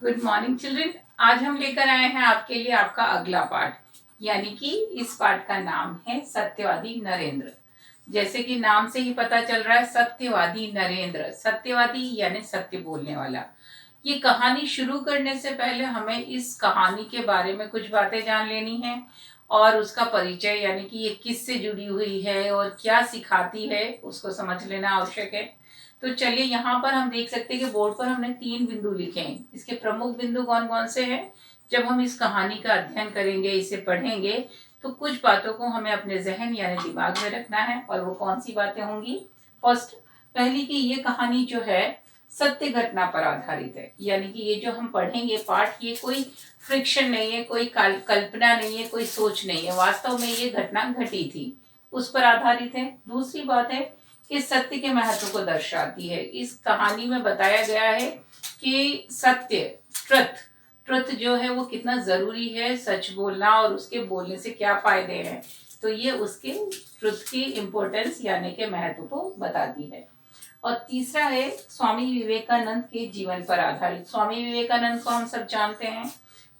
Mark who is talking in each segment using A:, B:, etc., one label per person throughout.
A: Good morning children. आज हम लेकर आए हैं आपके लिए आपका अगला पाठ, यानी कि इस पाठ का नाम है सत्यवादी नरेंद्र। जैसे कि नाम से ही पता चल रहा है, सत्यवादी नरेंद्र, सत्यवादी यानी सत्य बोलने वाला। ये कहानी शुरू करने से पहले हमें इस कहानी के बारे में कुछ बातें जान लेनी है और उसका परिचय, यानी कि ये किससे जुड़ी हुई है और क्या सिखाती है, उसको समझ लेना आवश्यक है। तो चलिए, यहाँ पर हम देख सकते हैं कि बोर्ड पर हमने 3 बिंदु लिखे हैं। इसके प्रमुख बिंदु कौन कौन से हैं? जब हम इस कहानी का अध्ययन करेंगे, इसे पढ़ेंगे, तो कुछ बातों को हमें अपने जहन यानी दिमाग में रखना है। और वो कौन सी बातें होंगी? फर्स्ट, पहली कि ये कहानी जो है सत्य घटना पर आधारित है, यानी कि ये जो हम पढ़ेंगे पाठ, ये कोई फ्रिक्शन नहीं है, कोई कल्पना नहीं है, कोई सोच नहीं है, वास्तव में ये घटना घटी थी, उस पर आधारित है। दूसरी बात है कि सत्य के महत्व को दर्शाती है। इस कहानी में बताया गया है कि सत्य, ट्रुथ, ट्रुथ जो है वो कितना जरूरी है, सच बोलना, और उसके बोलने से क्या फायदे हैं। तो ये उसके ट्रुथ की इम्पोर्टेंस यानी के महत्व को बताती है। और तीसरा है स्वामी विवेकानंद के जीवन पर आधारित। स्वामी विवेकानंद को हम सब जानते हैं,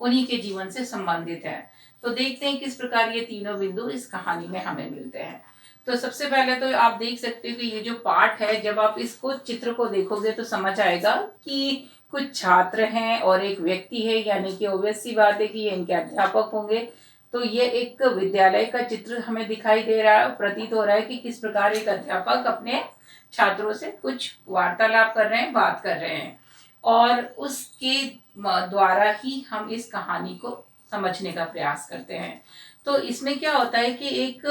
A: उन्हीं के जीवन से संबंधित है। तो देखते हैं किस प्रकार ये तीनों बिंदु इस कहानी में हमें मिलते हैं। तो सबसे पहले तो आप देख सकते हो कि ये जो पाठ है, जब आप इसको चित्र को देखोगे तो समझ आएगा कि कुछ छात्र हैं और एक व्यक्ति है, यानी कि ऑब्वियस सी बात है कि ये इनके अध्यापक होंगे। तो ये एक विद्यालय का चित्र हमें दिखाई दे रहा है, प्रतीत हो रहा है कि किस प्रकार एक अध्यापक अपने छात्रों से कुछ वार्तालाप कर रहे हैं, बात कर रहे हैं, और उसके द्वारा ही हम इस कहानी को समझने का प्रयास करते हैं। तो इसमें क्या होता है कि एक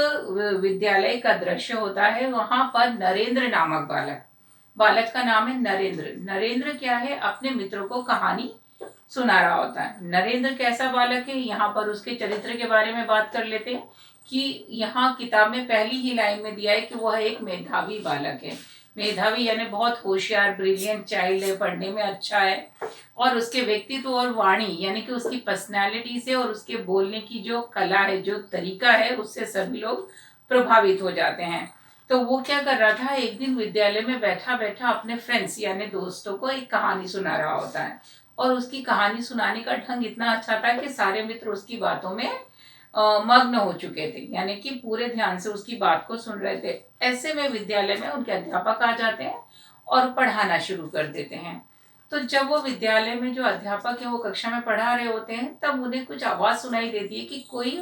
A: विद्यालय का दृश्य होता है, वहां पर नरेंद्र नामक बालक, बालक का नाम है नरेंद्र। नरेंद्र क्या है, अपने मित्रों को कहानी सुना रहा होता है। नरेंद्र कैसा बालक है, यहाँ पर उसके चरित्र के बारे में बात कर लेते हैं कि यहाँ किताब में पहली ही लाइन में दिया है कि वह एक मेधावी बालक है। मेधावी यानी बहुत होशियार, ब्रिलियंट चाइल्ड है, पढ़ने में अच्छा है, और उसके व्यक्तित्व और वाणी यानी कि उसकी पर्सनैलिटी से और उसके बोलने की जो कला है, जो तरीका है, उससे सभी लोग प्रभावित हो जाते हैं। तो वो क्या कर रहा था, एक दिन विद्यालय में बैठा बैठा अपने फ्रेंड्स यानी दोस्तों को एक कहानी सुना रहा होता है। और उसकी कहानी सुनाने का ढंग इतना अच्छा था कि सारे मित्र उसकी बातों में मग्न हो चुके थे, यानी कि पूरे ध्यान से उसकी बात को सुन रहे थे। ऐसे में विद्यालय में उनके अध्यापक आ जाते हैं और पढ़ाना शुरू कर देते हैं। तो जब वो विद्यालय में जो अध्यापक है वो कक्षा में पढ़ा रहे होते हैं, तब उन्हें कुछ आवाज सुनाई देती है कि कोई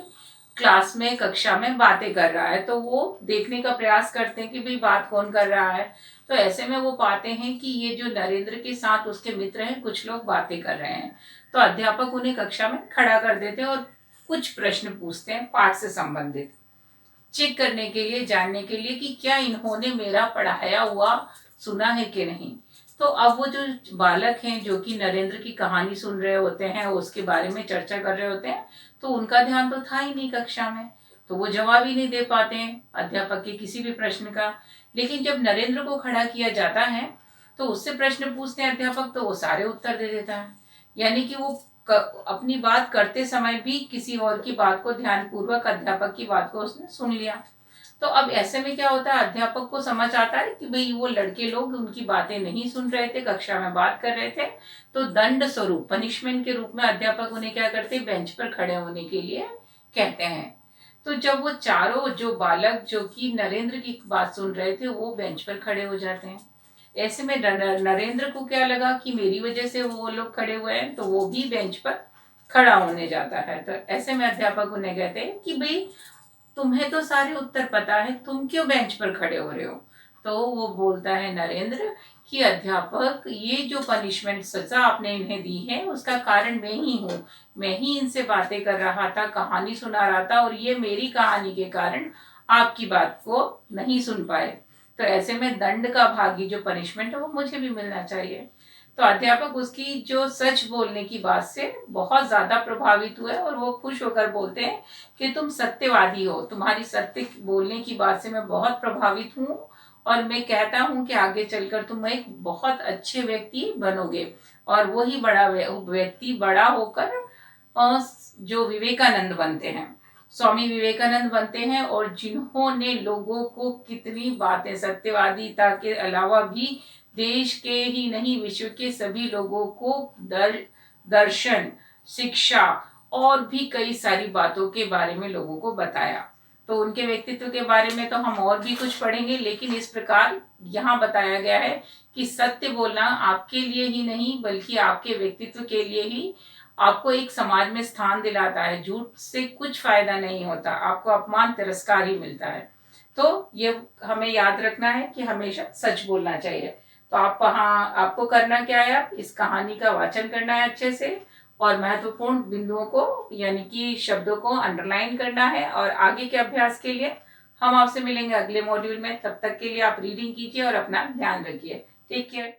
A: क्लास में, कक्षा में बातें कर रहा है। तो वो देखने का प्रयास करते हैं कि भाई बात कौन कर रहा है। तो ऐसे में वो पाते हैं कि ये जो नरेंद्र के साथ उसके मित्र हैं, कुछ लोग बातें कर रहे हैं। तो अध्यापक उन्हें कक्षा में खड़ा कर देते हैं और कुछ प्रश्न पूछते हैं पाठ से संबंधित, चेक करने के लिए, जानने के लिए कि क्या इन्होंने मेरा पढ़ाया हुआ सुना है कि नहीं। तो अब वो जो बालक हैं, जो कि नरेंद्र की कहानी सुन रहे होते हैं, उसके बारे में चर्चा कर रहे होते हैं, तो उनका ध्यान तो था ही नहीं कक्षा में, तो वो जवाब ही नहीं दे पाते हैं अध्यापक के किसी भी प्रश्न का। लेकिन जब नरेंद्र को खड़ा किया जाता है तो उससे प्रश्न पूछते हैं अध्यापक, तो वो सारे उत्तर दे देता है। यानी कि वो अपनी बात करते समय भी किसी और की बात को ध्यानपूर्वक, अध्यापक की बात को उसने सुन लिया। तो अब ऐसे में क्या होता है, अध्यापक को समझ आता है कि भाई वो लड़के लोग उनकी बातें नहीं सुन रहे थे, कक्षा में बात कर रहे थे। तो दंड स्वरूप, पनिशमेंट के रूप में अध्यापक उन्हें क्या करते, बेंच पर खड़े होने के लिए कहते हैं। तो जब वो चारों जो बालक जो कि नरेंद्र की बात सुन रहे थे, वो बेंच पर खड़े हो जाते हैं। ऐसे में नरेंद्र को क्या लगा कि मेरी वजह से वो लोग खड़े हुए हैं, तो वो भी बेंच पर खड़ा होने जाता है। तो ऐसे में अध्यापक उन्हें कहते हैं कि भाई तुम्हें तो सारे उत्तर पता है, तुम क्यों बेंच पर खड़े हो रहे हो। तो वो बोलता है नरेंद्र कि अध्यापक, ये जो पनिशमेंट, सजा आपने इन्हें दी है, उसका कारण मैं ही हूँ। मैं ही इनसे बातें कर रहा था, कहानी सुना रहा था, और ये मेरी कहानी के कारण आपकी बात को नहीं सुन पाए। तो ऐसे में दंड का भागी जो पनिशमेंट है वो मुझे भी मिलना चाहिए। तो अध्यापक उसकी जो सच बोलने की बात से बहुत ज्यादा प्रभावित हुए और वो खुश होकर बोलते हैं कि तुम सत्यवादी हो, तुम्हारी सत्य बोलने की बात से मैं बहुत प्रभावित हूँ, और मैं कहता हूँ कि आगे चलकर तुम एक बहुत अच्छे व्यक्ति बनोगे, और वही बड़ा व्यक्ति बड़ा होकर जो विवेकानंद बनते हैं, स्वामी विवेकानंद बनते हैं, और जिन्होंने लोगों को कितनी बातें, सत्यवादिता के अलावा भी देश के ही नहीं, विश्व के सभी लोगों को दर्शन, शिक्षा और भी कई सारी बातों के बारे में लोगों को बताया। तो उनके व्यक्तित्व के बारे में तो हम और भी कुछ पढ़ेंगे, लेकिन इस प्रकार यहाँ बताया गया है कि सत्य बोलना आपके लिए ही नहीं बल्कि आपके व्यक्तित्व के लिए ही आपको एक समाज में स्थान दिलाता है। झूठ से कुछ फायदा नहीं होता, आपको अपमान तिरस्कार ही मिलता है। तो ये हमें याद रखना है कि हमेशा सच बोलना चाहिए। तो आप वहाँ आपको करना क्या है, आप इस कहानी का वाचन करना है अच्छे से और महत्वपूर्ण बिंदुओं को यानी कि शब्दों को अंडरलाइन करना है। और आगे के अभ्यास के लिए हम आपसे मिलेंगे अगले मॉड्यूल में। तब तक के लिए आप रीडिंग कीजिए और अपना ध्यान रखिए। Take care.